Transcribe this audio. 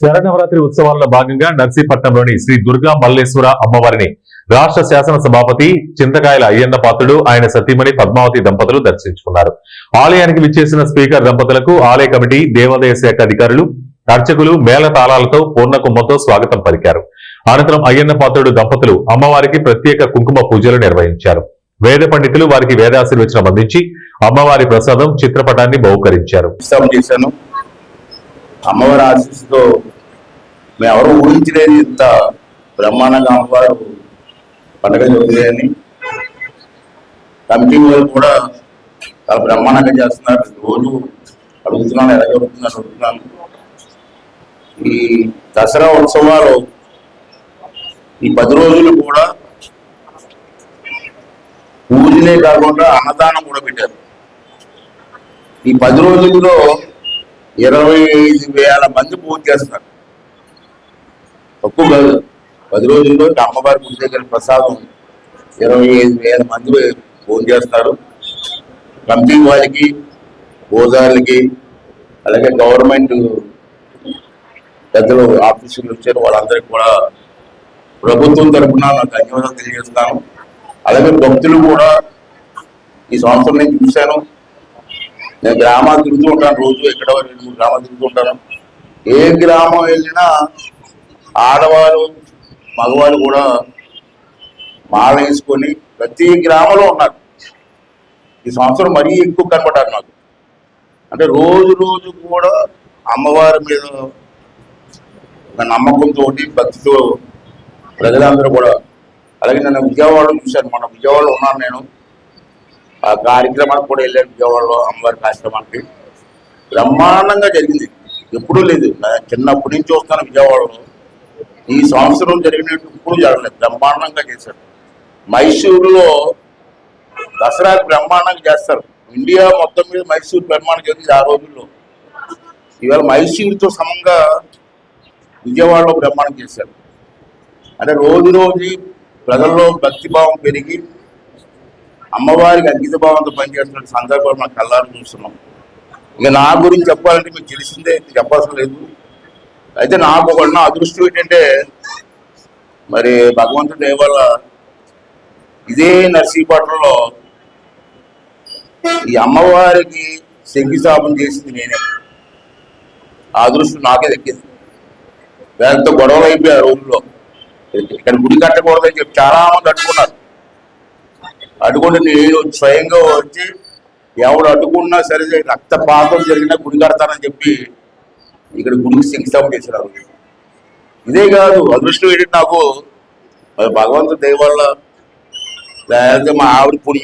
శరన్నవరాత్రి ఉత్సవాల్లో భాగంగా నర్సీపట్నంలోని శ్రీ దుర్గా మల్లేశ్వర అమ్మవారిని రాష్ట్ర శాసన సభాపతి చింతకాయల అయ్యన్న పాత్రుడు ఆయన సతీమణి పద్మావతి దంపతులు దర్శించుకున్నారు. ఆలయానికి విచ్చేసిన స్పీకర్ దంపతులకు ఆలయ కమిటీ, దేవాదాయ శాఖ అధికారులు, అర్చకులు మేళ తాళాలతో పూర్ణకుంభంతో స్వాగతం పలికారు. అనంతరం అయ్యన్న పాత్రుడు దంపతులు అమ్మవారికి ప్రత్యేక కుంకుమ పూజలు నిర్వహించారు. వేద పండితులు వారికి వేదాశీర్వచనం అందించి అమ్మవారి ప్రసాదం చిత్రపటాన్ని బహుకరించారు. అమ్మవారి ఆశీస్సుతో మేము ఎవరు ఊహించలేని ఇంత బ్రహ్మాండంగా అమ్మవారు పండుగ జరుగుతుందని కమిటీ వాళ్ళు కూడా చాలా బ్రహ్మాండంగా చేస్తున్నారు. రోజు అడుగుతున్నాను, ఎలా జరుగుతుందని అడుగుతున్నాను. ఈ దసరా ఉత్సవాలు ఈ 10 రోజులు కూడా పూజలే కాకుండా అన్నదానం కూడా పెట్టారు. ఈ 10 రోజుల్లో 25,000 మంది పూజ చేస్తారు. తక్కువ కాదు. 10 రోజుల్లో అమ్మవారి పూజ దగ్గర ప్రసాదం 25,000 మంది పూజ చేస్తారు. కమిటీ వారికి, పూజారులకి, అలాగే గవర్నమెంట్ పెద్దలు ఆఫీసులు వచ్చారు, వాళ్ళందరికీ కూడా ప్రభుత్వం తరఫున నాకు ధన్యవాదాలు తెలియజేస్తాను. అలాగే భక్తులు కూడా ఈ సంవత్సరం నేను చూశాను. నేను గ్రామాలు తిరుగుతూ ఉంటాను, రోజు ఎక్కడ 2-3 గ్రామాలు తిరుగుతూ ఉంటాను. ఏ గ్రామం వెళ్ళినా ఆడవాళ్ళు, మగవాళ్ళు కూడా మాల వేసుకొని ప్రతి గ్రామంలో ఉన్నారు. ఈ సంవత్సరం మరీ ఎక్కువ కనపడ్డారు నాకు. అంటే రోజు రోజు కూడా అమ్మవారి మీద నమ్మకంతో, భక్తితో ప్రజలందరూ కూడా. అలాగే నేను విజయవాడలో చూశాను, మన విజయవాడలో ఉన్నాను నేను. ఆ కార్యక్రమానికి కూడా వెళ్ళాను. విజయవాడలో అమ్మవారి కార్యక్రమానికి బ్రహ్మాండంగా జరిగింది. ఎప్పుడూ లేదు, చిన్నప్పటి నుంచి వస్తాను విజయవాడలో. ఈ సంవత్సరం జరిగినట్టు ఇప్పుడు జరగలేదు, బ్రహ్మాండంగా చేశారు. మైసూరులో దసరాకి బ్రహ్మాండంగా చేస్తారు. ఇండియా మొత్తం మీద మైసూరు బ్రహ్మాండం జరిగింది ఆ రోజుల్లో. ఇవాళ మైసూరుతో సమంగా విజయవాడలో బ్రహ్మాండం చేశారు. అంటే రోజు రోజు ప్రజల్లో భక్తిభావం పెరిగి అమ్మవారికి అంకిత భావంతో పనిచేస్తున్న సందర్భాలు మనం కళ్ళారు చూస్తున్నాం. ఇక నా గురించి చెప్పాలంటే మీకు తెలిసిందే, చెప్పాల్సిన లేదు. అయితే నాకు ఒకటి అదృష్టం ఏంటంటే, మరి భగవంతుడి దయ వల్ల ఇదే నర్సీపట్నంలో ఈ అమ్మవారికి శంకుస్థాపన చేసింది నేనే. ఆ అదృష్టం నాకే దక్కింది. దాంతో గొడవలు అయిపోయాయి ఆ రోజుల్లో. ఇక్కడ గుడి కట్టకూడదని చెప్పి చాలా మంది అడ్డుకున్నారు. అడ్డుకుంటే నేను స్వయంగా వచ్చి ఎవడు అడ్డుకున్నా సరే రక్తపాతం జరిగినా గుడి కడతానని చెప్పి ఇక్కడ గుడికి శంకుస్థాపన చేశారు. ఇదే కాదు, అదృష్టం ఏంటంటే నాకు భగవంతుడి దయ వల్ల, లేకపోతే మా ఆవిడ పుణ్యం